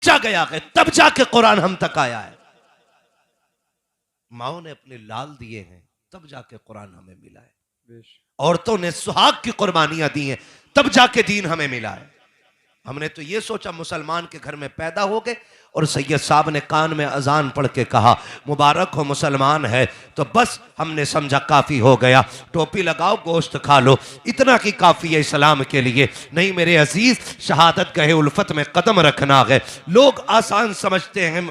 बच्चा गया है तब जाके कुरान हम तक आया है। माओ ने अपने लाल दिए हैं तब जाके कुरान हमें मिला है। औरतों ने सुहाग की कुर्बानियां दी हैं तब जाके दीन हमें मिला है। हमने तो ये सोचा मुसलमान के घर में पैदा हो गए और सैयद साहब ने कान में अजान पढ़ के कहा मुबारक हो मुसलमान है, तो बस हमने समझा काफ़ी हो गया, टोपी लगाओ गोश्त खा लो, इतना की काफ़ी है इस्लाम के लिए। नहीं मेरे अजीज, शहादत गहे उल्फत में कदम रखना है। लोग आसान समझते हैं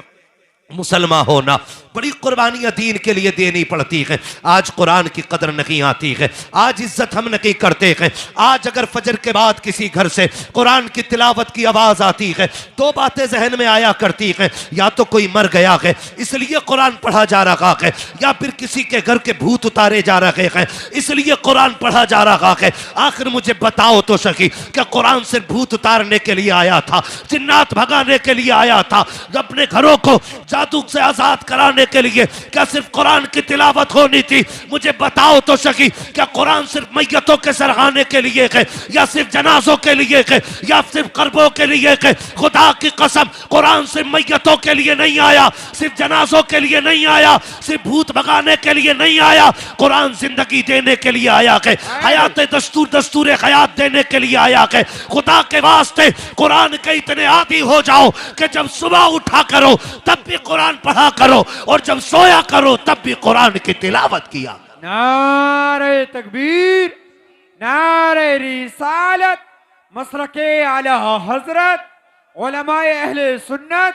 मुसलमान होना, बड़ी कुर्बानियां दीन के लिए देनी पड़ती है। आज कुरान की कदर नहीं आती है, आज इज्जत हम नहीं करते हैं। आज अगर फजर के बाद किसी घर से कुरान की तिलावत की आवाज आती है, दो बातें जहन में आया करती हैं, या तो कोई मर गया है इसलिए कुरान पढ़ा जा रहा है, या फिर किसी के घर के भूत उतारे जा रहे हैं इसलिए कुरान पढ़ा जा रहा है। आखिर मुझे बताओ तो सही, क्या कुरान सिर्फ भूत उतारने के लिए आया था, जिन्नात भगाने के लिए आया था, अपने घरों को जादू से आजाद कराने के लिए क्या सिर्फ कुरान की तिलावत होनी थी? मुझे बताओ तो सही, क्या कुरान सिर्फ मैयतों के सराहने के लिए है, या सिर्फ जनाजों के लिए है, या सिर्फ कर्बों के लिए है? खुदा की कसम, कुरान सिर्फ मैयतों के लिए नहीं आया, सिर्फ जनाजों के लिए नहीं आया, सिर्फ भूत भगाने के लिए नहीं आया। कुरान जिंदगी देने के लिए आया है, हयात दस्तूर हयात देने के लिए आया है। खुदा के वास्ते कुरान के इतने आदी हो जाओ कि जब सुबह उठा करो तब भी कुरान पढ़ा करो, और जब सोया करो तब भी कुरान की तिलावत किया। नारे तकबीर, नारे रिसालत, मसलके आला हजरत, उलमाए अहले सुन्नत,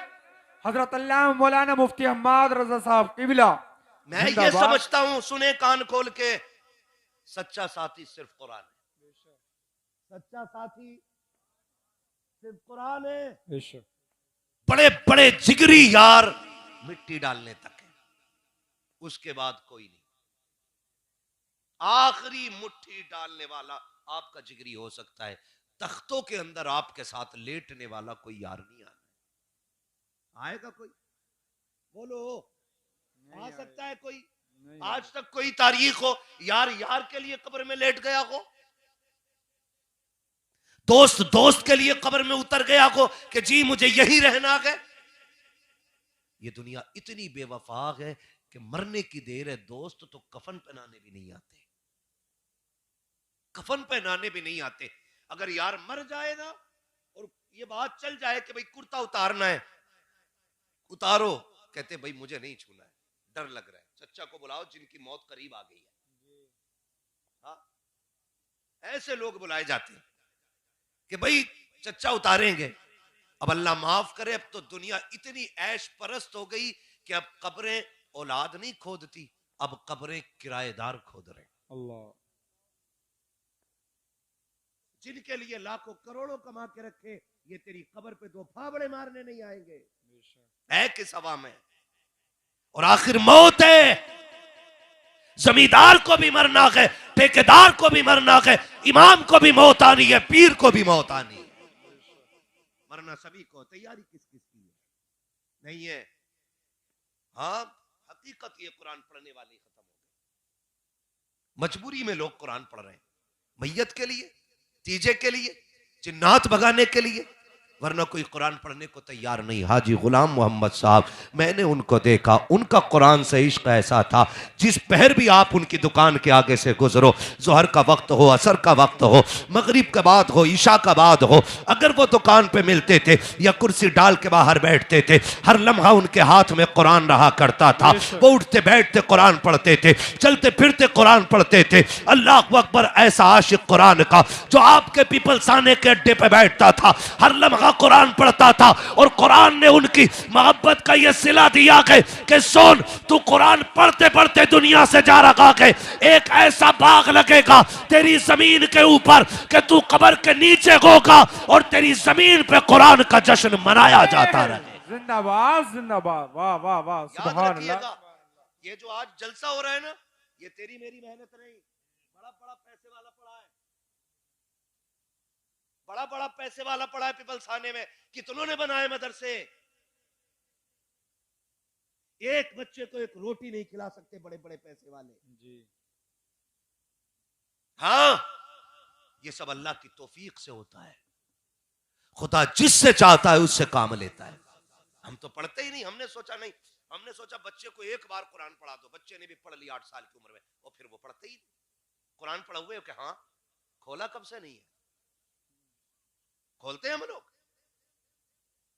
हजरत अल्लामा मौलाना मुफ्ती हम्माद रजा साहब किबला। मैं ये समझता हूं, सुने कान खोल के, सच्चा साथी सिर्फ कुरान है। सच्चा साथी सिर्फ कुरान है। बड़े बड़े जिगरी यार मिट्टी डालने तक है, उसके बाद कोई नहीं। आखिरी मुट्ठी डालने वाला आपका जिगरी हो सकता है, तख्तों के अंदर आपके साथ लेटने वाला कोई यार नहीं आना। आएगा कोई? बोलो, आ सकता है कोई? आज तक कोई तारीख हो यार यार के लिए कब्र में लेट गया हो, दोस्त दोस्त के लिए कब्र में उतर गया हो कि जी मुझे यही रहना है? ये दुनिया इतनी बेवफा है कि मरने की देर है, दोस्त तो कफन पहनाने भी नहीं आते, कफन पहनाने भी नहीं आते। अगर यार मर जाए ना और ये बात चल जाए कि भाई कुर्ता उतारना है, उतारो, कहते भाई मुझे नहीं छूना है, डर लग रहा है। चच्चा को बुलाओ जिनकी मौत करीब आ गई है। हाँ, ऐसे लोग बुलाए जाते हैं कि भाई चच्चा उतारेंगे। अब अल्लाह माफ करे, अब तो दुनिया इतनी ऐश परस्त हो गई कि अब कब्रें औलाद नहीं खोदती, अब कब्रें किराएदार खोद रहे। अल्लाह, जिनके लिए लाखों करोड़ों कमा के रखे, ये तेरी कब्र पे दो फावड़े मारने नहीं आएंगे, है किस हवा में। और आखिर मौत है, जमींदार को भी मरना है, ठेकेदार को भी मरना है, इमाम को भी मौत आनी है, पीर को भी मौत आनी है, मरना सभी को। तैयारी किस किस की है? नहीं है। हाँ, हकीकत ये कुरान पढ़ने वाले खत्म हो गए, मजबूरी में लोग कुरान पढ़ रहे हैं, मैयत के लिए, तीजे के लिए, जिन्नात भगाने के लिए, वरना कोई कुरान पढ़ने को तैयार नहीं। हाजी गुलाम मोहम्मद साहब, मैंने उनको देखा, उनका कुरान से इश्क ऐसा था, जिस पहर भी आप उनकी दुकान के आगे से गुजरो, जोहर का वक्त हो, असर का वक्त हो, मगरिब के बाद हो, ईशा का बाद हो, अगर वो दुकान पे मिलते थे या कुर्सी डाल के बाहर बैठते थे, हर लम्हा उनके हाथ में कुरान रहा करता था। वो उठते बैठते कुरान पढ़ते थे, चलते फिरते कुरान पढ़ते थे। अल्लाह अकबर, ऐसा आशिक कुरान का जो आपके पीपलसाने के अड्डे पे बैठता था, हर लम्हा कुरान पढ़ता था, और कुरान ने उनकी मोहब्बत का यह सिला दिया कि सुन, तू कुरान पढ़ते पढ़ते दुनिया से जा रहा है, एक ऐसा बाग लगेगा तेरी जमीन के ऊपर कि तू कब्र के नीचे होगा और तेरी जमीन पे कुरान का जश्न मनाया जाता रहे। जिंदाबाद जिंदाबाद, वाह वाह वाह, सुभान अल्लाह। ये जो आज जलसा हो रहा है ना, ये तेरी मेरी मेहनत नहीं, बड़ा बड़ा पैसे वाला पड़ा है, बड़ा बड़ा पैसे वाला पड़ा है पीपलसाने में। कितनों ने बनाए मदरसे, एक बच्चे को एक रोटी नहीं खिला सकते बड़े बड़े पैसे वाले जी। हाँ, ये सब अल्लाह की तौफीक से होता है, खुदा जिससे चाहता है उससे काम लेता है। हम तो पढ़ते ही नहीं, हमने सोचा नहीं, हमने सोचा बच्चे को एक बार कुरान पढ़ा दो, बच्चे ने भी पढ़ लिया 8 साल की उम्र में, और फिर वो पढ़ते ही कुरान पढ़ा हुए कि हाँ, खोला कब से नहीं है? खोलते हैं हम लोग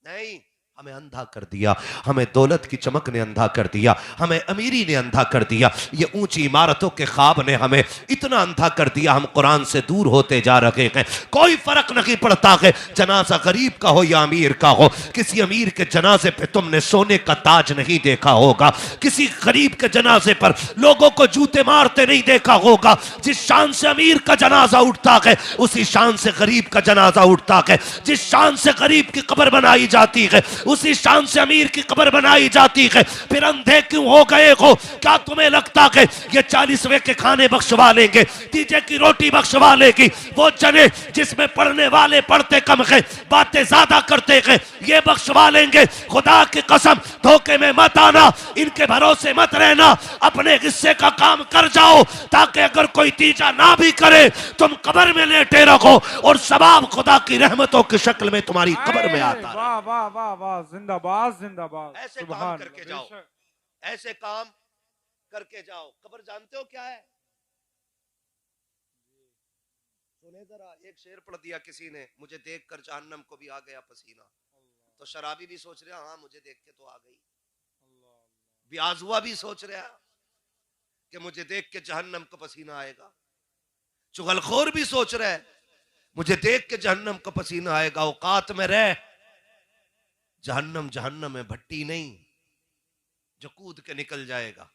नहीं। हमें अंधा कर दिया, हमें दौलत की चमक ने अंधा कर दिया, हमें अमीरी ने अंधा कर दिया, ये ऊंची इमारतों के ख्वाब ने हमें इतना अंधा कर दिया, हम कुरान से दूर होते जा रहे हैं। कोई फर्क नहीं पड़ता कि जनाजा गरीब का हो या अमीर का हो। किसी अमीर के जनाजे पे तुमने सोने का ताज नहीं देखा होगा, किसी गरीब के जनाजे पर लोगों को जूते मारते नहीं देखा होगा। जिस शान से अमीर का जनाजा उठता है उसी शान से गरीब का जनाजा उठता है। जिस शान से गरीब की कब्र बनाई जाती है उसी शान से अमीर की कब्र बनाई जाती है। फिर अंधे क्यों हो गए हो? क्या तुम्हें लगता है ये 40वें के खाने बख्शवा लेंगे, तीजे की रोटी बख्शवा लेगी? वो जने जिसमें पढ़ने वाले पढ़ते कम है, बातें ज्यादा करते हैं, ये बख्शवा लेंगे? खुदा की कसम, धोखे में मत आना, इनके भरोसे मत रहना, अपने हिस्से का काम कर जाओ, ताकि अगर कोई तीजा ना भी करे तुम कब्र में लेटे रहो और सवाब खुदा की रहमतों की शक्ल में तुम्हारी कब्र में आता है। वाह वाह वाह वाह, जिंदाबाद जिंदाबाद। ऐसे काम करके जाओ, ऐसे काम करके जाओ। कब्र जानते हो क्या है? सुने जरा, एक शेर पढ़ दिया किसी ने, मुझे देखकर जहन्नम को भी आ गया पसीना। तो शराबी भी सोच रहा, हाँ मुझे देख के तो आ गई। ब्याज हुआ भी सोच रहा कि मुझे देख के जहन्नम को पसीना आएगा। चुगलखोर भी सोच रहा है मुझे देख के जहन्नम को पसीना आएगा। औकात में रह, जहन्नम जहन्नम में भट्टी नहीं जो कूद के निकल जाएगा।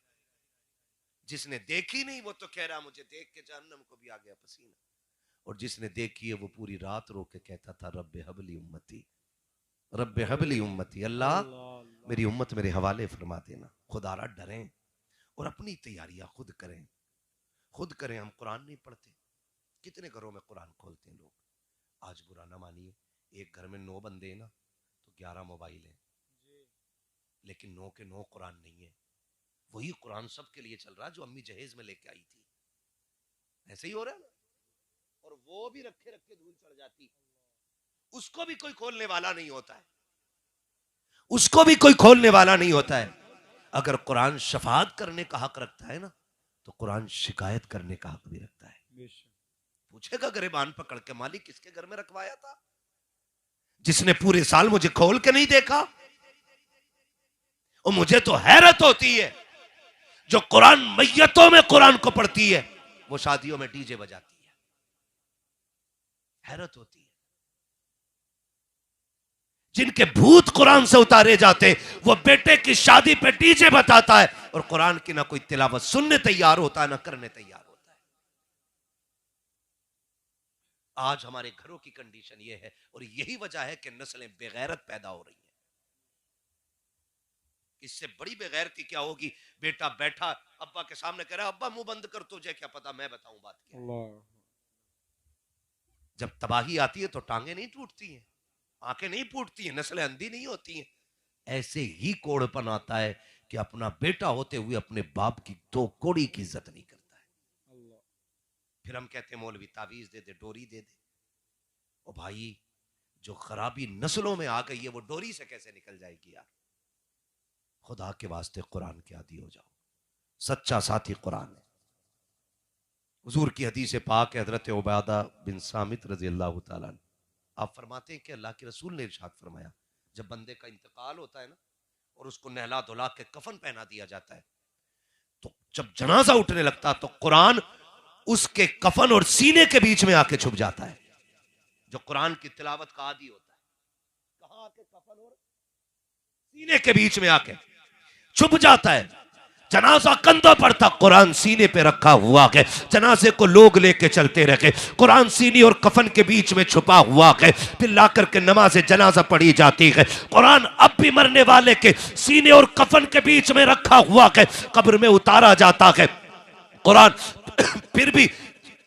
जिसने देखी नहीं वो तो कह रहा मुझे देख के जहन्नम को भी आ गया पसीना, और जिसने देखी है वो पूरी रात रो के कहता था रब्बे हबली उम्मती, रब्बे हबली उम्मती, अल्लाह मेरी उम्मत मेरे हवाले फरमा देना। खुदारा डरें और अपनी तैयारियां खुद करें, खुद करें। हम कुरान नहीं पढ़ते, कितने घरों में कुरान खोलते हैं लोग। आज बुरा ना मानिए, एक घर में 9 बंदे ना तो 11 मोबाइल हैं, लेकिन 9 के 9 कुरान नहीं है। वही कुरान सबके लिए चल रहा जो अम्मी जहेज में लेके आई थी, ऐसे ही हो रहा है ना। और वो भी रखे रखे धूल चढ़ जाती, उसको भी कोई खोलने वाला नहीं होता है, उसको भी कोई खोलने वाला नहीं होता है। अगर कुरान शफाअत करने का हक रखता है ना, तो कुरान शिकायत करने का हक भी रखता है। पूछेगा गिरबान पकड़ के, मालिक किसके घर में रखवाया था, जिसने पूरे साल मुझे खोल के नहीं देखा? और मुझे तो हैरत होती है, जो कुरान मैयतों में कुरान को पढ़ती है वो शादियों में डीजे बजाती है। हैरत होती है। जिनके भूत कुरान से उतारे जाते वो बेटे की शादी पे डीजे बताता है, और कुरान की ना कोई तिलावत सुनने तैयार होता है ना करने तैयार होता है। आज हमारे घरों की कंडीशन ये है, और यही वजह है कि नस्लें बेगैरत पैदा हो रही हैं। इससे बड़ी बेगैरती क्या होगी? बेटा बैठा अब्बा के सामने कह रहा है, अब्बा मुंह बंद कर, तुझे क्या पता, मैं बताऊं बात क्या। जब तबाही आती है तो टांगे नहीं टूटती हैं, आंखें नहीं फूटती हैं, नस्लें अंधी नहीं होती हैं। ऐसे ही कोड़पन आता है कि अपना बेटा होते हुए अपने बाप की 2 कौड़ी की इज्जत नहीं करता है। फिर हम कहते हैं मौलवी तावीज दे दे, डोरी दे दे। ओ भाई, जो खराबी नस्लों में आ गई है वो डोरी से कैसे निकल जाएगी यार? खुदा के वास्ते कुरान के आदी हो जाओ। सच्चा साथी कुरान है। हुजूर की हदीस पाक है, हजरत उबादा बिन सामित रजी अल्लाह ताला, आप फरमाते हैं कि अल्लाह के रसूल ने इरशाद फरमाया, जब बंदे का इंतकाल होता है ना और उसको नहला धुला के कफन पहना दिया जाता है, तो जब जनाजा उठने लगता तो कुरान उसके कफन और सीने के बीच में आके छुप जाता है। जो कुरान की तिलावत का आदी होता है, कहां आके? कफन और सीने के बीच में आके छुप जाता है। जनाजा कंधों पर था, कुरान सीने पे रखा हुआ है। जनाजे को लोग लेके चलते रहे, कुरान सीने और कफन के बीच में छुपा हुआ है। फिर लाकर के नमाज जनाजा पढ़ी जाती है। कुरान अब भी मरने वाले के सीने और कफन के बीच में रखा हुआ है, कब्र में उतारा जाता है। कुरान फिर भी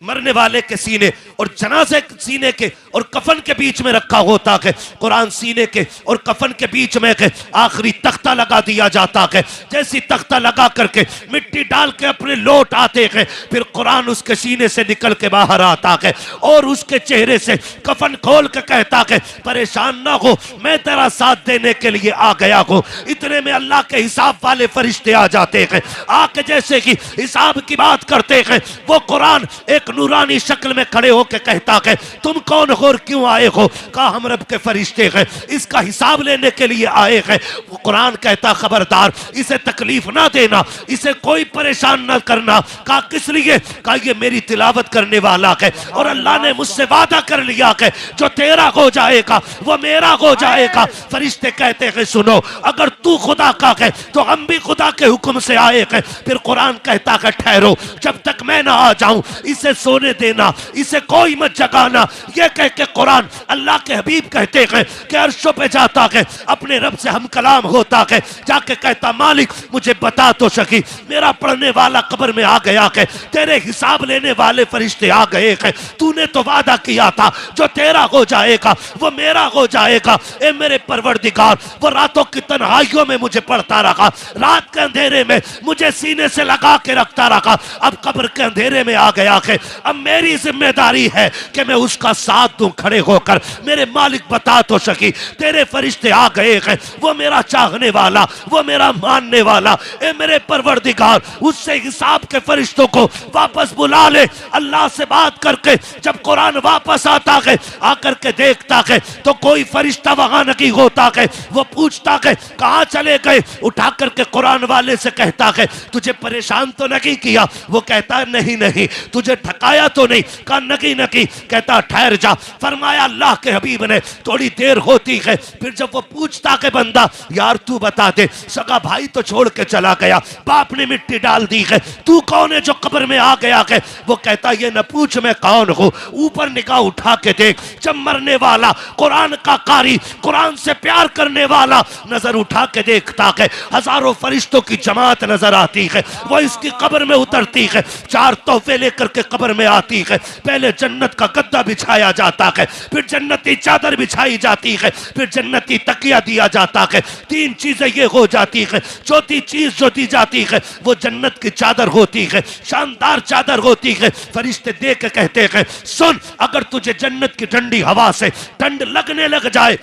मरने वाले के सीने और जनाजे के सीने के और कफन के बीच में रखा होता है। कुरान सीने के और कफन के बीच में के आखिरी तख्ता लगा दिया जाता है। जैसी तख्ता लगा करके मिट्टी डाल के अपने लौट आते हैं, फिर कुरान उसके सीने से निकल के बाहर आता है और उसके चेहरे से कफन खोल के कहता है, परेशान ना हो, मैं तेरा साथ देने के लिए आ गया हूँ। इतने में अल्लाह के हिसाब वाले फरिश्ते आ जाते हैं। आके जैसे कि हिसाब की बात करते हैं, वो कुरान एक नूरानी शक्ल में खड़े होकर कहता है, तुम कौन हो और क्यों आए हो? कहा हम रब के फरिश्ते हैं, इसका हिसाब लेने के लिए आए हैं। वो कुरान कहता, खबरदार, इसे तकलीफ ना देना, इसे कोई परेशान ना करना। कहा किस लिए? कहा ये मेरी तिलावत करने वाला है और अल्लाह ने मुझसे वादा कर लिया है, जो तेरा हो जाएगा वो मेरा हो जाएगा। फरिश्ते कहते हैं, सुनो, अगर तू खुदा का है तो हम भी खुदा के हुक्म से आए हैं। फिर कुरान कहता है, ठहरो, जब तक मैं ना आ जाऊं इसे सोने देना, इसे कोई मत जगाना। ये कह के कुरान अल्लाह के हबीब कहते हैं कि अर्शों पे जाता है, अपने रब से हम कलाम होता है, जाके कहता, मालिक मुझे बता तो सकी, मेरा पढ़ने वाला कब्र में आ गया है, तेरे हिसाब लेने वाले फरिश्ते आ गए हैं, तूने तो वादा किया था जो तेरा हो जाएगा वो मेरा हो जाएगा। ए मेरे परवरदिगार, वो रातों की तन्हाइयों में मुझे पढ़ता रहा, रात के अंधेरे में मुझे सीने से लगा के रखता रहा, अब कब्र के अंधेरे में आ गया है, अब मेरी जिम्मेदारी है कि मैं उसका साथ दूं खड़े होकर। मेरे मालिक बता तो सकी, तेरे फरिश्ते आ गए हैं, वो मेरा चाहने वाला, वो मेरा मानने वाला। ए मेरे परवरदिगार, उससे हिसाब के फरिश्तों को वापस बुला ले। अल्लाह से बात करके जब कुरान वापस आता है, आकर के देखता है तो कोई फरिश्ता वहां नहीं होता है। वो पूछता है, कहां चले गए? उठा करके कुरान वाले से कहता है, तुझे परेशान तो नहीं किया? वो कहता है, नहीं नहीं। तुझे थकाया तो नहीं? कहा नहीं नहीं। कहता, ठहर जा। फरमाया अल्लाह के हबीब ने, थोड़ी देर होती है, फिर जब वो पूछता है बंदा, यार तू बता दे, सगा भाई तो छोड़ के चला गया, बाप ने मिट्टी डाल दी है, तू कौन है जो कब्र में आ गया है? वो कहता, ये न पूछ मैं कौन हूं, ऊपर निगाह उठा के देख। जब मरने वाला कुरान का कारी, कुरान से प्यार करने वाला नजर उठा के देखता है, हजारों फरिश्तों की जमात नजर आती है, वो इसकी कब्र में उतरती है, चार तोहफे लेकर के कब्र में आती है। पहले जन्नत का गद्दा बिछाया जाता है, फिर जन्नती चादर बिछाई जाती है, फिर जन्नती तकिया दिया जाता है। तीन चीजें ये हो जाती है। चौथी चीज जो दी जाती है वो जन्नत की चादर होती है, शानदार चादर होती है। फरिश्ते देख के कहते हैं, सुन, अगर तुझे जन्नत की ठंडी हवा से ठंड लगने लग जाए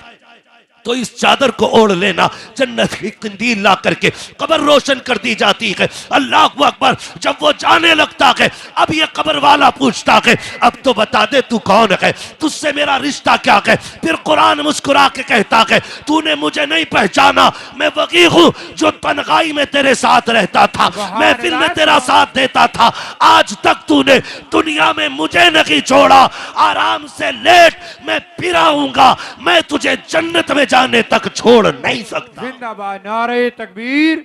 तो इस चादर को ओढ़ लेना। जन्नत की कंदील ला करके कब्र रोशन कर दी जाती है। अल्लाह अकबर। जब वो जाने लगता है, अब ये कब्र वाला पूछता है, अब तो बता दे तू कौन है, तुझसे मेरा रिश्ता क्या है? फिर कुरान मुस्कुरा के कहता है, तूने मुझे नहीं पहचाना, मैं वही हूं जो तन्हाई में तेरे साथ रहता था, महफिल में तेरा साथ देता था, आज तक तूने दुनिया में मुझे नहीं छोड़ा, आराम से लेट, मैं फिर आऊंगा, मैं तुझे जन्नत में जाने तक छोड़ नहीं सकता। जिंदाबाद, नारे तकबीर,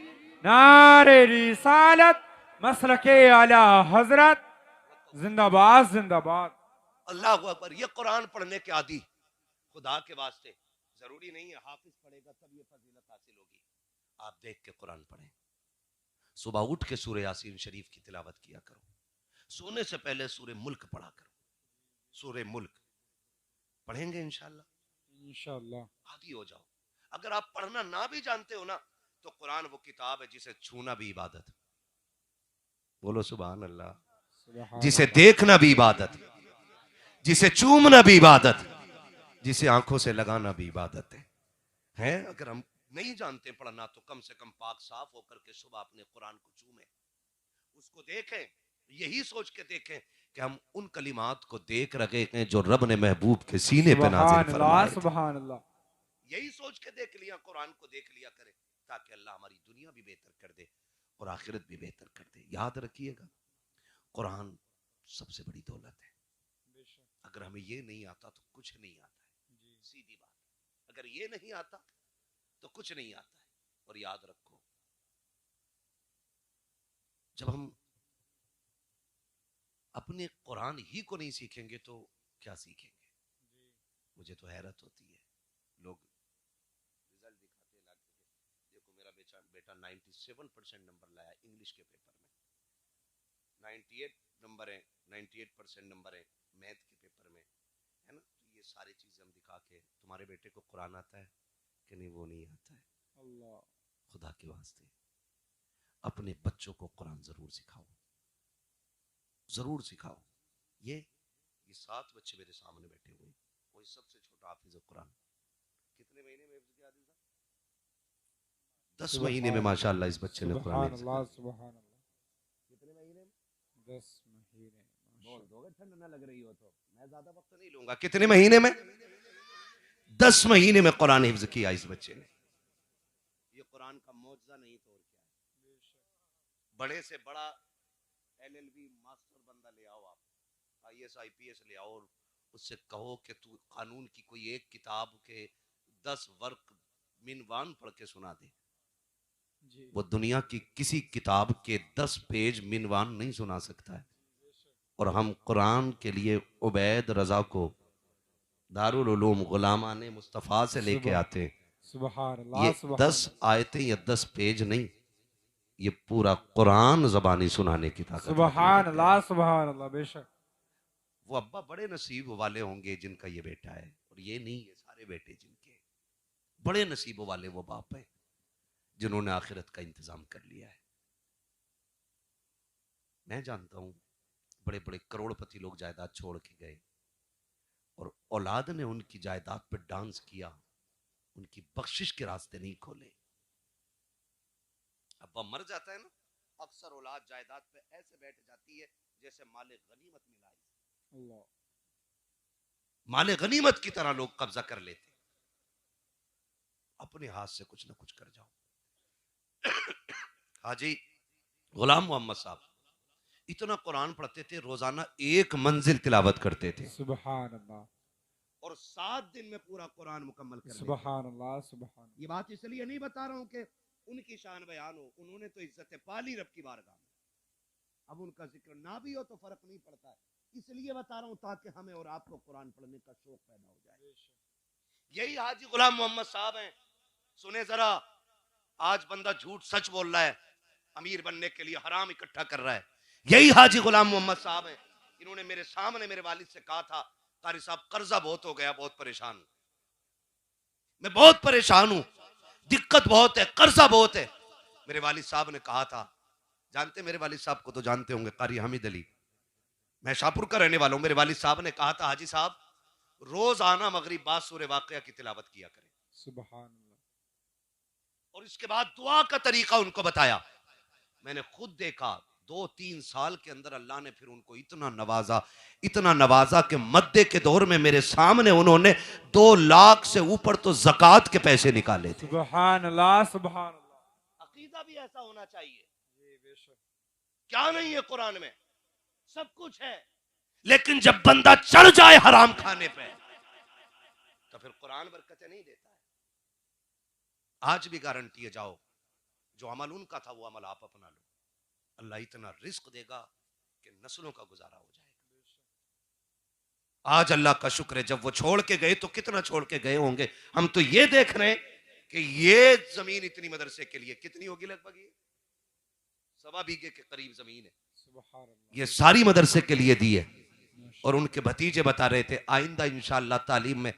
नारे रिसालत, मसलके आला हजरत, जिंदाबाद जिंदाबाद। अल्लाह अकबर। ये कुरान पढ़ने के आदि, खुदा के वास्ते जरूरी नहीं है हाफिज पढ़ेगा तब ये फजीलत हासिल होगी। आप देख के कुरान पढ़ें, सुबह उठ के सूरह यासीन शरीफ की तिलावत किया करो, सोने से पहले सूरह मुल्क पढ़ा करो। सूरह मुल्क पढ़ेंगे इंशाल्लाह, आदि हो जाओ। अगर आप पढ़ना ना भी जानते हो ना, तो कुरान वो किताब है जिसे छूना भी इबादत। बोलो सुभान अल्लाह। जिसे देखना भी इबादत, जिसे चूमना भी इबादत, जिसे आंखों से लगाना भी इबादत है। अगर हम नहीं जानते पढ़ना तो कम से कम पाक साफ होकर के सुबह अपने कुरान को चूमें, उसको देखें, यही सोच के देखें कि हम उन कलिमात को देख रहे हैं जो रब ने महबूब के सीने पे नाज़िल फरमाए थे। सुभान अल्लाह। यही सोच के देख लिया, कुरान को देख लिया करें, ताकि अल्लाह हमारी दुनिया भी बेहतर कर दे और आखिरत भी बेहतर कर दे। याद रखिएगा, कुरान सबसे बड़ी दौलत है। अगर हमें ये नहीं आता तो कुछ नहीं आता है, सीधी बात। अगर ये नहीं आता तो कुछ नहीं आता है। और याद रखो, जब हम अपने कुरान ही को नहीं सीखेंगे तो क्या सीखेंगे? मुझे तो हैरत होती है, लोग रिजल्ट दिखाते लाते हैं, देखो मेरा बेटा 97% नंबर लाया इंग्लिश के पेपर में, 98 नंबर है 98% नंबर है मैथ के पेपर में, है ना, तो ये सारी चीजें हम दिखा के तुम्हारे बेटे को कुरान आता है कि नहीं, वो नहीं आता है। अल्लाह, खुदा के वास्ते अपने बच्चों को कुरान जरूर सिखाओ, जरूर सिखाओ। ये 7 बच्चे मेरे सामने बैठे हुए, कोई सबसे छोटा हाफिज कुरान, कितने महीने में हिफ्ज़ किया आदिल साहब? 10 महीने में माशाअल्लाह इस बच्चे ने कुरान हिफ्ज़ किया। सुभान अल्लाह, कितने महीने में? 10 महीने। बोल दोगे ठंड ना लग रही हो तो, मैं ज्यादा वक्त नहीं लूंगा। कितने महीने में? 10 महीने में कुरान हिफ्ज़ किया इस बच्चे ने। ये कुरान का मौजज़ा नहीं तो और क्या है। बड़े से बड़ा LLB मास्टर बंदा ले आओ, आप IAS IPS ले आओ और उससे कहो कि तू कानून की कोई एक किताब के 10 वर्क मिनवान पढ़ के सुना दे, वो दुनिया की किसी किताब के 10 पेज मिनवान नहीं सुना सकता है। और हम कुरान के लिए उबैद रजा को दारुल उलूम गुलामान मुस्तफ़ा से लेके आते हैं। सुभान अल्लाह, ये सुभान 10 आयतें या 10 पेज नहीं, ये पूरा कुरान ज़बानी सुनाने की ताकत। सुभान अल्लाह, सुभान अल्लाह, बेशक। वो अब्बा बड़े नसीब वाले होंगे जिनका ये बेटा है, और ये नहीं, ये सारे बेटे जिनके, बड़े नसीबों वाले वो बाप है जिन्होंने आखिरत का इंतजाम कर लिया है। मैं जानता हूं बड़े बड़े करोड़पति लोग जायदाद छोड़ के गए और औलाद ने उनकी जायदाद पर डांस किया, उनकी बख्शिश के रास्ते नहीं खोले। अब्बा मर जाता है ना, अक्सर औलाद जायदाद पे ऐसे बैठ जाती है जैसे माले गनीमत मिला है, माले गनीमत की तरह लोग कब्जा कर लेते। अपने हाथ से कुछ ना कुछ कर जाओ। हाजी गुलाम मोहम्मद साहब इतना कुरान पढ़ते थे, रोजाना 1 मंजिल तिलावत करते थे। सुभान अल्लाह, और 7 दिन में पूरा कुरान मुकम्मल कर लेते। सुभान अल्लाह, सुभान। ये बात इसलिए नहीं बता रहा हूं कि उनकी शान बयान हो, उन्होंने तो इज्जत पाली रब की बारगाह में, अब उनका जिक्र ना भी हो तो फर्क नहीं पड़ता है, इसलिए बता रहा हूं ताकि हमें और आपको कुरान पढ़ने का शौक पैदा हो जाए। यही हाजी गुलाम मोहम्मद साहब हैं। सुने जरा, आज बंदा झूठ सच बोल रहा है, अमीर बनने के लिए हराम इकट्ठा कर रहा है। यही हाजी गुलाम मोहम्मद साहब हैं। इन्होंने मेरे सामने मेरे वालिद से कहा था, कारी साहब कर्जा बहुत हो गया, बहुत परेशान हूं, मैं बहुत परेशान हूं, दिक्कत बहुत है, कर्जा बहुत है। मेरे वालिद साहब ने कहा था, जानते मेरे वालिद साहब को तो जानते होंगे, कारी हामिद अली, मैं शाहपुर का रहने वाला हूं। मेरे वालिद साहब ने कहा था, हाजी साहब रोज आना मगरिब बाद सूरह वाक़िया की तिलावत किया करें। सुभान अल्लाह। और इसके बाद दुआ का तरीका उनको बताया। मैंने खुद देखा 2-3 साल के अंदर अल्लाह ने फिर उनको इतना नवाजा कि मद्दे के दौर में मेरे सामने उन्होंने 2 लाख से ऊपर तो ज़कात के पैसे निकाले थे। सुभान अल्लाह, सुभान अल्लाह। अकीदा भी ऐसा होना चाहिए। जी बेशक। क्या नहीं है कुरान में, सब कुछ है, लेकिन जब बंदा चढ़ जाए हराम खाने पे तो फिर कुरान बरकतें नहीं देता है। आज भी गारंटी है, जाओ, जो अमल उनका था वो अमल आप अपना लो, अल्लाह इतना रिस्क देगा कि नस्लों का गुजारा हो जाएगा। आज अल्लाह का शुक्र है, जब वो छोड़ के गए तो कितना छोड़ के गए होंगे। हम तो ये देख रहे हैं कि ये जमीन इतनी मदरसे के लिए कितनी होगी, लगभग ये 1.25 बीघे के करीब जमीन है, ये सारी मदरसे के लिए दी है। और उनके भतीजे बता रहे थे, आइंदा इंशाअल्लाह तालीम में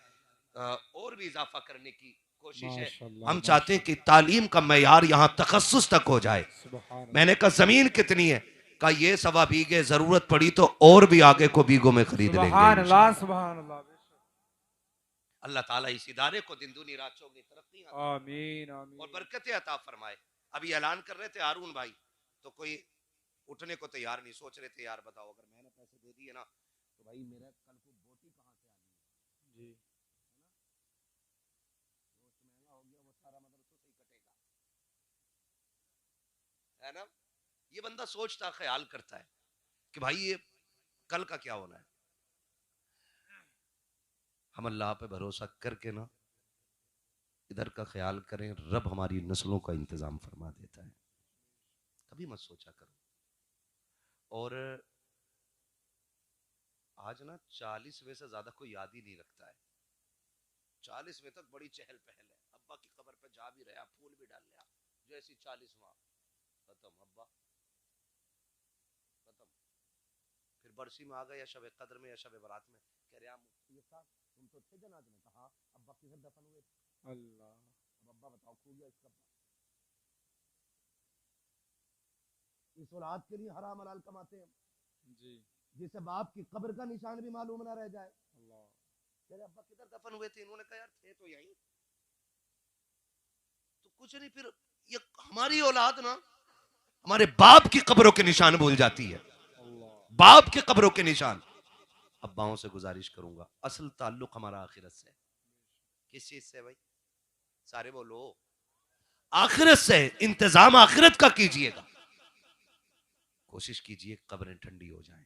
और भी इजाफा करने की कोशिश है। हम चाहते हैं कि तालीम का मैयार यहाँ तखस्सुस तक हो जाए। मैंने कहा जमीन कितनी है, का ये 1.25 बीघे, जरूरत पड़ी तो और भी आगे को बीघों में खरीद लेंगे। सुभान अल्लाह, सुभान अल्लाह। अल्लाह ताला इस इदारे को दिन दूनी रात चौगुनी तरक्की आमीन, आमीन और बरकतें अता फरमाए। अभी ऐलान कर रहे थे हारून भाई, तो कोई उठने को तैयार नहीं, सोच रहे थे यार बताओ अगर मैंने पैसे दे दिए ना तो भाई मेरा कल को बोटी कहाँ से आ गई जी, महंगा हो गया, वो सारा मदरसों से ही कटेगा, है ना। ये बंदा सोचता ख्याल करता है कि भाई ये कल का क्या होना है। हम अल्लाह पे भरोसा करके ना इधर का ख्याल करें, रब हमारी नस्लों का इंतजाम फरमा देता है। कभी मत सोचा करो। और आज ना 40वें से ज्यादा कोई याद ही नहीं रखता है। 40वें तक बड़ी चहल पहल है, अब्बा की कब्र पे जा भी रहा, फूल भी डाल लिया, जैसी 40वां खत्म, अब्बा खत्म, फिर बरसी में आ गए या शब कद्र में या शब बारात में, कह रहे मुफ्ती साहब तुम तो थे जनाजे में। कहा अब्बा किधर दफन हुए थे? अल्लाह। अब अब्बा बताओ खो गया इसका। इस औलाद के लिए हराम हलाल कमाते हैं जी। जिसे बाप की कब्र का निशान भी मालूम ना रह जाए। अल्लाह। कह रहे अब्बा किधर दफन हुए थे? इन्होंने कहा यार थे तो यहीं। तो कुछ नहीं, फिर ये हमारी औलाद ना हमारे बाप की कब्रों के निशान भूल जाती है, बाप के कब्रों के निशान। अब्बाओं से गुजारिश करूंगा, असल ताल्लुक हमारा आखिरत से। किस चीज से भाई? सारे बोलो। आखिरत से। इंतजाम आखिरत का कीजिएगा। कोशिश कीजिए कब्रें ठंडी हो जाएं,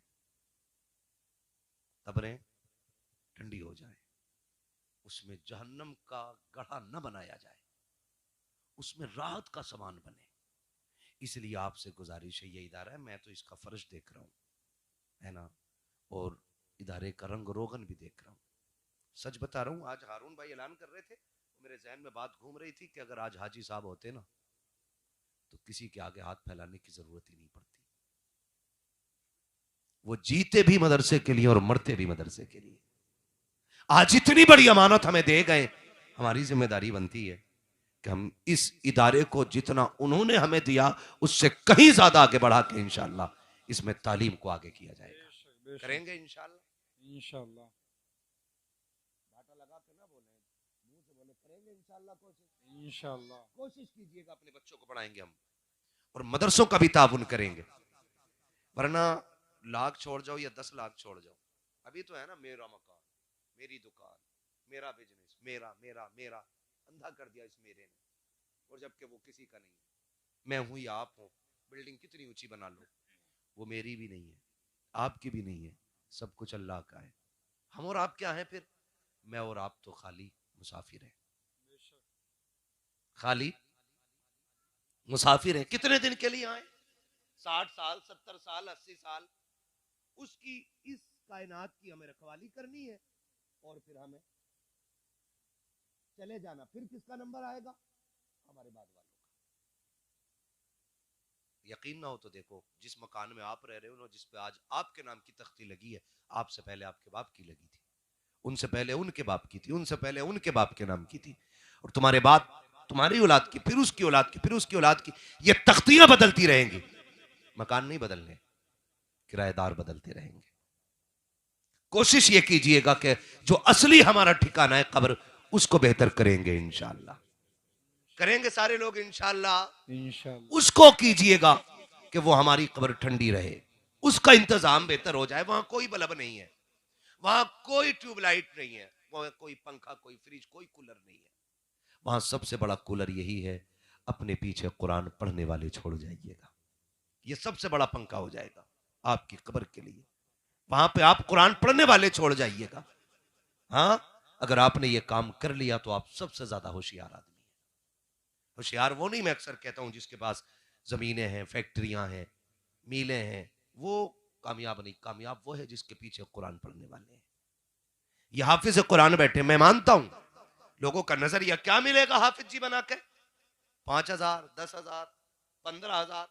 कब्रें ठंडी हो जाएं, उसमें जहन्नम का गढ़ा न बनाया जाए, उसमें राहत का सामान बने। इसलिए आपसे गुजारिश है, ये इदारा है, मैं तो इसका फर्ज देख रहा हूं, है ना, और इदारे का रंग रोगन भी देख रहा हूं। सच बता रहा हूं, आज हारून भाई ऐलान कर रहे थे, मेरे जहन में बात घूम रही थी कि अगर आज हाजी साहब होते ना तो किसी के आगे हाथ फैलाने की जरूरत ही नहीं पड़ती। वो जीते भी मदरसे के लिए और मरते भी मदरसे के लिए। आज इतनी बड़ी अमानत हमें दे गए, हमारी जिम्मेदारी बनती है कि हम इस इदारे को जितना उन्होंने हमें दिया उससे कहीं ज्यादा आगे बढ़ा के इंशाअल्लाह इसमें तालीम को आगे किया जाएगा। करेंगे इंशाअल्लाह। इंशाअल्लाह। घाटा लगा के ना बोले, मुंह से बोले करेंगे इंशाअल्लाह। कोशिश इंशाअल्लाह। कोशिश कीजिएगा, अपने बच्चों को पढ़ाएंगे हम और मदरसों का भी ताउन करेंगे। वरना लाख छोड़ जाओ या 10 लाख छोड़ जाओ, अभी तो है ना मेरा मकान, मेरी दुकान, मेरा बिजनेस, मेरा मेरा मेरा, अंधा कर दिया इस मेरे ने, और जबकि वो किसी का नहीं है। मैं हूं या आप हो, बिल्डिंग कितनी ऊंची बना लो, वो मेरी भी नहीं है, आपकी भी नहीं है, सब कुछ अल्लाह का है। हम और आप क्या हैं फिर? मैं और आप तो खाली मुसाफिर हैं, खाली मुसाफिर हैं। कितने दिन के लिए आए? 60 साल, 70 साल, 80 साल। उसकी इस कायनात की हमें रखवाली करनी है और फिर हमें चले जाना। फिर किसका नंबर आएगा? हमारे बाद वालों का। यकीन ना हो तो देखो, जिस मकान में आप रह रहे हो ना, जिस पे आज आपके नाम की तख्ती लगी है, आपसे पहले आपके बाप की लगी थी, उनसे पहले उनके बाप की थी, उनसे पहले उनके बाप के नाम की थी, और तुम्हारे बाद तुम्हारी औलाद की, फिर उसकी औलाद की, फिर उसकी औलाद की। ये तख्तियां बदलती रहेंगी, मकान नहीं बदलने, किराएदार बदलते रहेंगे। कोशिश ये कीजिएगा कि जो असली हमारा ठिकाना है कब्र, उसको बेहतर करेंगे इंशाअल्लाह। करेंगे सारे लोग इंशाअल्लाह। इंशाअल्लाह। उसको कीजिएगा कि वो हमारी कब्र ठंडी रहे, उसका इंतजाम बेहतर हो जाए। वहां कोई बल्ब नहीं है, वहां कोई ट्यूबलाइट नहीं है, वहां कोई पंखा, कोई फ्रिज, कोई कूलर नहीं है। वहां सबसे बड़ा कूलर यही है, अपने पीछे कुरान पढ़ने वाले छोड़ जाइएगा। ये सबसे बड़ा पंखा हो जाएगा आपकी कब्र के लिए। वहां पे आप कुरान पढ़ने वाले छोड़ जाइएगा। हाँ, अगर आपने ये काम कर लिया तो आप सबसे ज्यादा होशियार आदमी है। होशियार वो नहीं, मैं अक्सर कहता हूं जिसके पास जमीनें हैं, फैक्ट्रियां हैं, मीलें हैं, वो कामयाब नहीं। कामयाब वो है जिसके पीछे कुरान पढ़ने वाले हैं। ये हाफिज कुरान बैठे, मैं मानता हूं लोगों का नजरिया क्या मिलेगा हाफिज जी बना के, 5,000, 10,000, 15,000।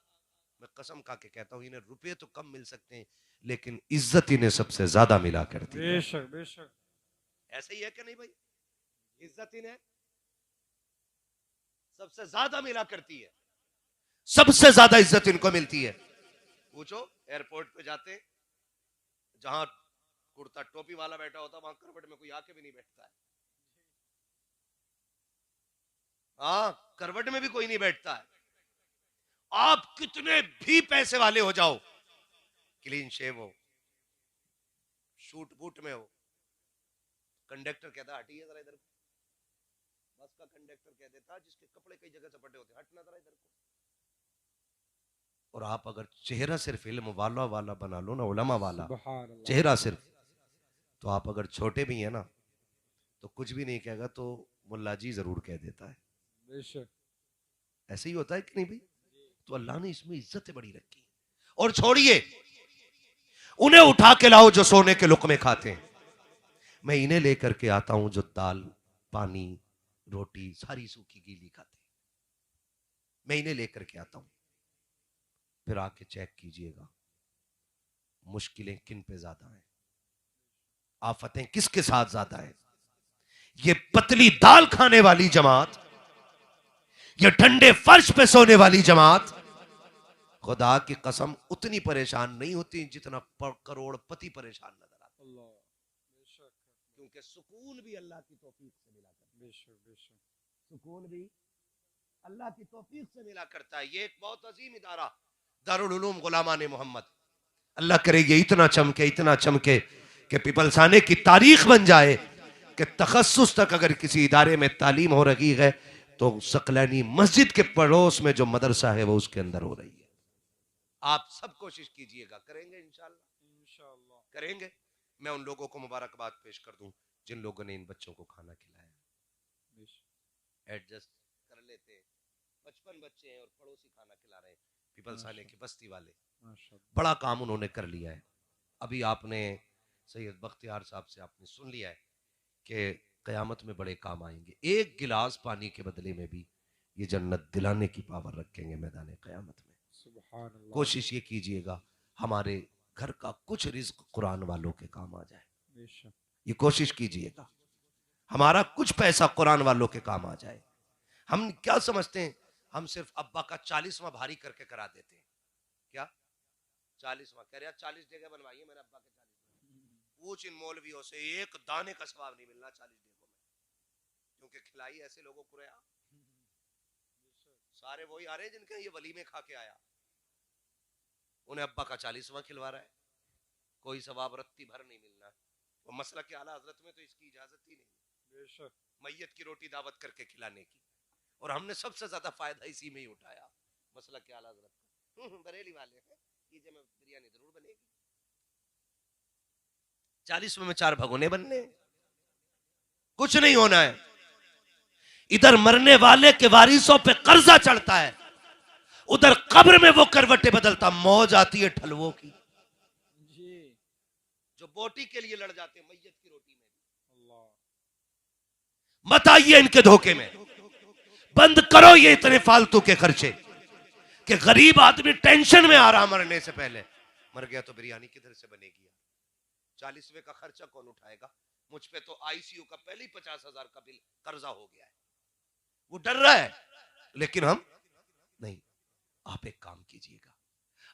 मैं कसम खा के कहता हूं इन्हें रुपए तो कम मिल सकते हैं, लेकिन इज्जत इन्हें सबसे ज्यादा मिला करती है। बेशक बेशक। ऐसे ही है कि नहीं भाई? इज्जत इन्हें सबसे ज्यादा मिला करती है, सबसे ज्यादा इज्जत इनको मिलती है। पूछो, एयरपोर्ट पे जाते, जहां कुर्ता टोपी वाला बैठा होता, वहां करवट में कोई आके भी नहीं बैठता है। हाँ, करवट में भी कोई नहीं बैठता है। आप कितने भी पैसे वाले हो जाओ, क्लीन शेव हो, शूट बूट में हो, कंडक्टर कहता हटिए जरा इधर को। बस का कंडक्टर कह देता जिसके कपड़े कई जगह चपटे होते, हटना जरा इधर को। और आप अगर चेहरा सिर्फ इल्म वाला वाला बना लो ना, उलमा वाला चेहरा सिर्फ, तो आप अगर छोटे भी हैं ना तो कुछ भी नहीं कहेगा, तो मुल्ला जी जरूर कह देता है। बेशक। ऐसे ही होता है कि नहीं भाई? तो अल्लाह ने इसमें इज्जत बड़ी रखी। और छोड़िए, उन्हें उठा के लाओ जो सोने के लुकमे खाते हैं, मैं इन्हें लेकर के आता हूं जो दाल, पानी, रोटी सारी सूखी गीली खाते हैं, मैं इन्हें लेकर के आता हूं। फिर आके चेक कीजिएगा, मुश्किलें किन पे ज्यादा हैं, आफतें किसके साथ ज्यादा हैं? ये पतली दाल खाने वाली जमात, ये ठंडे फर्श पे सोने वाली जमात खुदा की कसम उतनी परेशान नहीं होती जितना करोड़पति परेशान नजर आता। क्योंकि सुकून भी अल्लाह की तौफीक से मिला करता है, सुकून भी अल्लाह की तौफीक से मिला करता है। ये एक बहुत अजीम इदारा दारुल उलूम गुलामान मोहम्मद, अल्लाह करे ये इतना चमके कि पिपलसाने की तारीख बन जाए कि तखस्सुस तक अगर किसी इदारे में तालीम हो रही है तो सकलैनी मस्जिद के पड़ोस में जो मदरसा है वो उसके अंदर हो रही है। आप सब कोशिश कीजिएगा, करेंगे इंशाअल्लाह करेंगे। मैं उन लोगों को मुबारकबाद पेश कर दूं जिन लोगों ने इन बच्चों को खाना खिलाया। एडजस्ट कर लेते हैं, 55 बच्चे हैं और पड़ोसी खाना खिला रहे हैं, पिपलसाने की बस्ती वाले, बड़ा काम उन्होंने कर लिया है। अभी आपने सैयद बख्तियार साहब से आपने सुन लिया है कि क़यामत में बड़े काम आएंगे। एक गिलास पानी के बदले में भी ये जन्नत दिलाने की पावर रखेंगे मैदान क़यामत में। कोशिश ये कीजिएगा हमारे घर का कुछ रिज़्क़ कुरान वालों के काम आ जाए, ये कोशिश कीजिएगा हमारा कुछ पैसा कुरान वालों के काम आ जाए। हम क्या समझते हैं, हम सिर्फ अब्बा का 40वां भारी करके करा देते हैं। क्या 40वां कह रहे 40 जगह बनवाइए मेरे अब्बा के 40। पूछ इन मौलवियों से, एक दाने का सवाब नहीं मिलना 40 जगहों में, क्योंकि खिलाई ऐसे लोगों को रहा। सारे वही आ रहे हैं जिनके ये वली में खा के आया, उन्हें अब्बा का 40वां खिलवा रहा है, कोई सवाब रत्ती भर नहीं मिलना। वो मसला के आला हजरत में तो इसकी इजाजत ही नहीं, मैयत की रोटी दावत करके खिलाने की, और हमने सबसे ज्यादा फायदा इसी में ही उठाया। मसला के आला हजरत बरेली वाले हैं, कीजिए में बिरयानी जरूर बनेगी, 40वें में 4 भगोने बनने, कुछ नहीं होना है। इधर मरने वाले के वारिसों पे कर्जा चढ़ता है, उधर कब्र में वो करवटें बदलता। मौज आती है ठलवों की जो बोटी के लिए लड़ जाते हैं, मैयत की रोटी में। मत आइए इनके धोखे में, बंद करो ये इतने फालतू के खर्चे कि गरीब आदमी टेंशन में आ रहा मरने से पहले। मर गया तो बिरयानी किधर से बनेगी? 40वें का खर्चा कौन उठाएगा? मुझ पे तो आईसीयू का पहले ही 50,000 का बिल कर्जा हो गया है, वो डर रहा है, लेकिन हम नहीं। आप एक काम कीजिएगा,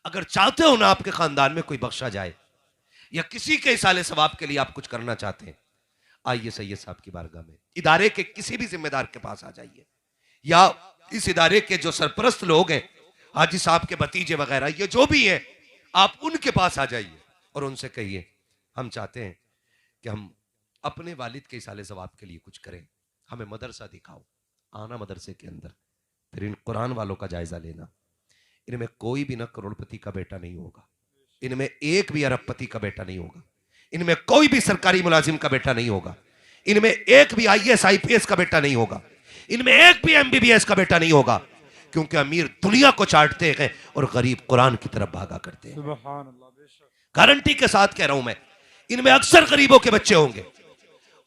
अगर चाहते हो ना आपके खानदान में कोई बख्शा जाए या किसी के इसाले सवाब के लिए आप कुछ करना चाहते हैं, आइए सैयद साहब की बारगाह में, इदारे के किसी भी जिम्मेदार के पास आ जाइए, या इस इदारे के जो सरपरस्त लोग हैं, हाजी साहब के भतीजे वगैरह, ये जो भी हैं, आप उनके पास आ जाइए और उनसे कहिए हम चाहते हैं कि हम अपने वालिद के इसाले सवाब के लिए कुछ करें, हमें मदरसा दिखाओ। आना मदरसे के अंदर, फिर इन कुरान वालों का जायजा लेना। इनमें कोई भी ना करोड़पति का बेटा नहीं होगा, इनमें एक भी अरबपति का बेटा नहीं होगा, इनमें कोई भी सरकारी मुलाजिम का बेटा नहीं होगा, इनमें एक भी IAS IPS का बेटा नहीं होगा, इनमें एक भी MBBS का बेटा नहीं होगा, क्योंकि अमीर दुनिया को चाटते हैं और गरीब कुरान की तरफ भागा करते हैं। गारंटी के साथ कह रहा हूं मैं, इनमें अक्सर गरीबों के बच्चे होंगे,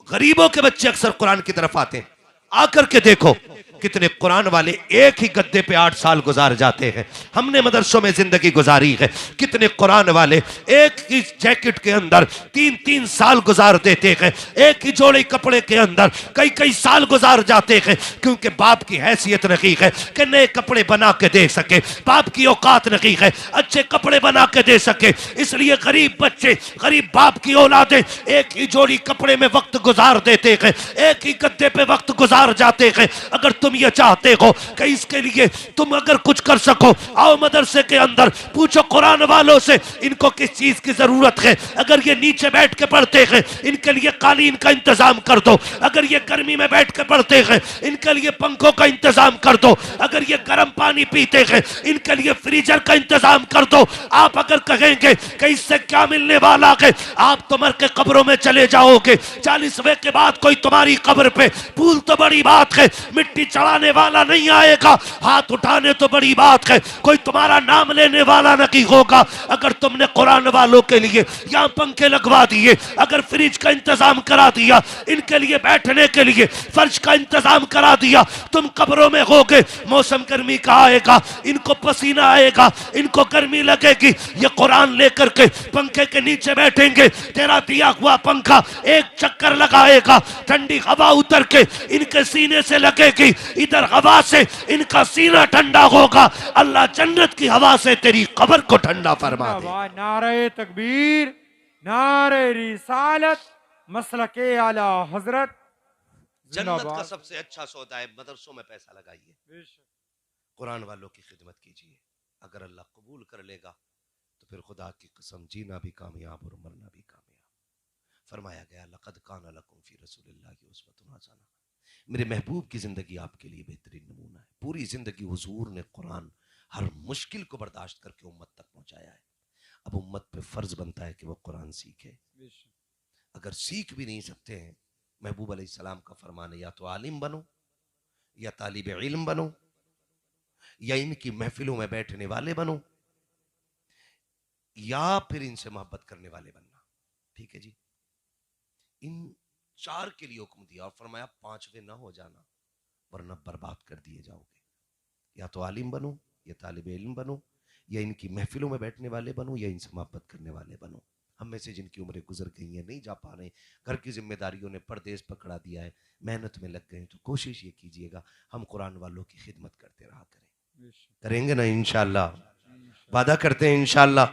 गरीबों के बच्चे अक्सर कुरान की तरफ आते हैं। आकर के देखो कितने कुरान वाले एक ही गद्दे पे 8 साल गुजार जाते हैं, हमने मदरसों में जिंदगी गुजारी है। कितने कुरान वाले एक ही जैकेट के अंदर 3-3 साल गुजार देते हैं, एक ही जोड़े कपड़े के अंदर कई साल गुजार जाते हैं, क्योंकि बाप की हैसियत नहीं है कि नए कपड़े बना के दे सके, बाप की औकात नहीं है अच्छे कपड़े बना के दे सके, इसलिए गरीब बच्चे, गरीब बाप की औलादें एक ही जोड़ी कपड़े में वक्त गुजार देते हैं, एक ही गद्दे पे वक्त गुजार जाते हैं। अगर तुम ये चाहते हो कि इसके लिए तुम अगर कुछ कर सको, आओ मदरसे के अंदर, पूछो कुरान वालों से इनको किस चीज की जरूरत है। अगर ये नीचे बैठ के पढ़ते हैं, इनके लिए कालीन का इंतजाम कर दो। अगर ये गर्मी में बैठ के पढ़ते हैं, इनके लिए पंखों का इंतजाम कर दो। अगर ये गर्म पानी पीते हैं, इनके लिए फ्रीजर का इंतजाम कर दो। आप अगर कहेंगे कि इससे क्या मिलने वाला है, आप तो मर के कब्रों में चले जाओगे, 40वें के बाद कोई तुम्हारी कब्र पे, फूल तो बड़ी बात है, मिट्टी चढ़ाने वाला नहीं आएगा, हाथ उठाने तो बड़ी बात है, कोई तुम्हारा नाम लेने वाला नहीं होगा। अगर तुमने कुरान वालों के लिए यहाँ पंखे लगवा दिए, अगर फ्रिज का इंतजाम करा दिया, इनके लिए बैठने के लिए फर्श का इंतजाम करा दिया, तुम कब्रों में होगे, मौसम गर्मी का आएगा, इनको पसीना आएगा, इनको गर्मी लगेगी, ये कुरान लेकर के पंखे के नीचे बैठेंगे, तेरा दिया हुआ पंखा एक चक्कर लगाएगा, ठंडी हवा उतर के इनके सीने से लगेगी, इधर हवा से इनका सीना ठंडा होगा, अल्लाह जन्नत की हवा से तेरी कब्र को ठंडा फरमा दे। नारे तकबीर, नारे रिसालत, मसलके आला हजरत। जन्नत का सबसे अच्छा सौदा है मदरसों में पैसा लगाइए, कुरान वालों की खिदमत कीजिए, अगर अल्लाह कबूल कर लेगा तो फिर खुदा की कसम जीना भी कामयाब और मरना भी कामयाब। फरमाया गया लक़द काना लकुम फी रसूलिल्लाहि उस्वतुन हसना, मेरे महबूब की जिंदगी आपके लिए बेहतरीन नमूना है। पूरी जिंदगी हुजूर ने कुरान हर मुश्किल को बर्दाश्त करके उम्मत तक पहुंचाया है। अब उम्मत पे फर्ज बनता है कि वो कुरान सीखे। अगर सीख भी नहीं सकते हैं, महबूब अलैहिस्सलाम का फरमान है, या तो आलिम बनो, या तालिब इल्म बनो, या इनकी महफिलों में बैठने वाले बनो, या फिर इनसे मोहब्बत करने वाले बनना। ठीक है जी, इन चार के लिए हुक्म दिया और फरमाया पांचवे ना हो जाना वरना बर्बाद कर दिए जाओगे। या तो आलिम बनो, या तालिब इल्म बनो, या इनकी महफिलों में बैठने वाले बनो, या इनसे मोहब्बत करने वाले बनो। हम में से जिनकी उम्रें गुजर गई हैं, नहीं जा पा रहे, घर की जिम्मेदारियों ने परदेश पकड़ा दिया है, मेहनत में लग गए, तो कोशिश ये कीजिएगा हम कुरान वालों की खिदमत करते रहा करें। करेंगे ना इंशाअल्लाह, वादा करते हैं इंशाअल्लाह।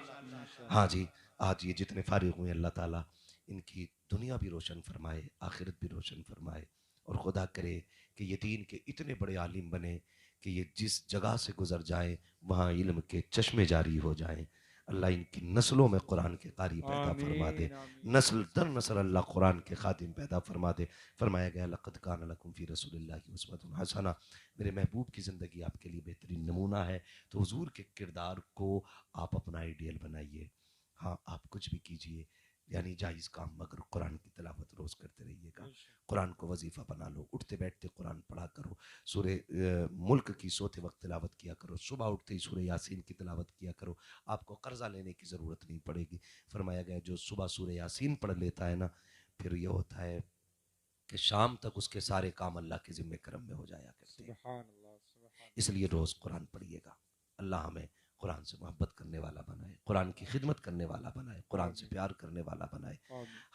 हाँ जी, आज ये जितने फारिग हुए अल्लाह ताला इनकी दुनिया भी रोशन फरमाए, आखिरत भी रोशन फरमाए, और खुदा करे कि ये दीन के इतने बड़े आलिम बने कि ये जिस जगह से गुजर जाए वहाँ इल्म के चश्मे जारी हो जाएं। अल्लाह इनकी नस्लों में कुरान के कारी पैदा फरमा दे, नस्ल दर नस्ल अल्लाह कुरान के खादिम पैदा फरमा दे। फरमाया गया लक़द काना लकुम फ़ी रसूलिल्लाहि उस्वतुन हसना, मेरे महबूब की ज़िंदगी आपके लिए बेहतरीन नमूना है। तो हुजूर के किरदार को आप अपना आइडियल बनाइए। हाँ, आप कुछ भी कीजिए, यानी जायज़ काम, मगर कुरान की तिलावत रोज़ करते रहिएगा। कुरान को वजीफ़ा बना लो, उठते बैठते कुरान पढ़ा करो, सूरे मुल्क की सोते वक्त तिलावत किया करो, सुबह उठते ही सूरे यासीन की तिलावत किया करो, आपको कर्जा लेने की ज़रूरत नहीं पड़ेगी। फरमाया गया जो सुबह सूरे यासीन पढ़ लेता है ना, फिर ये होता है कि शाम तक उसके सारे काम अल्लाह के ज़िम्मे करम में हो जाया करते हैं। इसलिए रोज़ कुरान पढ़िएगा। अल्लाह हमें कुरान से मोहब्बत करने वाला बनाए, कुरान की खिदमत करने वाला बनाए, कुरान से प्यार करने वाला बनाए,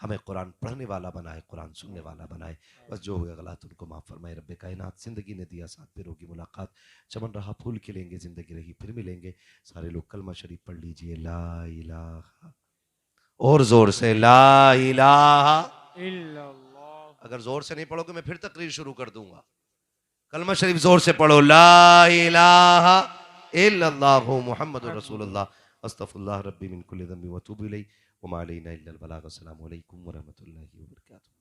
हमें कुरान पढ़ने वाला बनाए, कुरान सुनने वाला बनाए। बस जो हुए गलत उनको माफ़ फरमाए। रब्बे कायनात ज़िंदगी ने दिया साथ, फिर होगी मुलाकात, चमन रहा फूल खिलेंगे, ज़िंदगी रही फिर मिलेंगे। सारे लोग कलमा शरीफ पढ़ लीजिए, ला इलाहा, और ज़ोर से ला इलाहा इल्लल्लाह। अगर ज़ोर से नहीं पढ़ोगे मैं फिर तकरीर शुरू कर दूंगा। कलमा शरीफ ज़ोर से पढ़ो, ला इलाहा इल्लल्लाहु मुहम्मदुर रसूलुल्लाह, अस्तगफिरुल्लाह रब्बी मिन कुल्लि ज़ंबि व अतूबु इलैहि व मा अलैना इल्लल बलाग। अस्सलामु अलैकुम व रहमतुल्लाहि व बरकातुहू।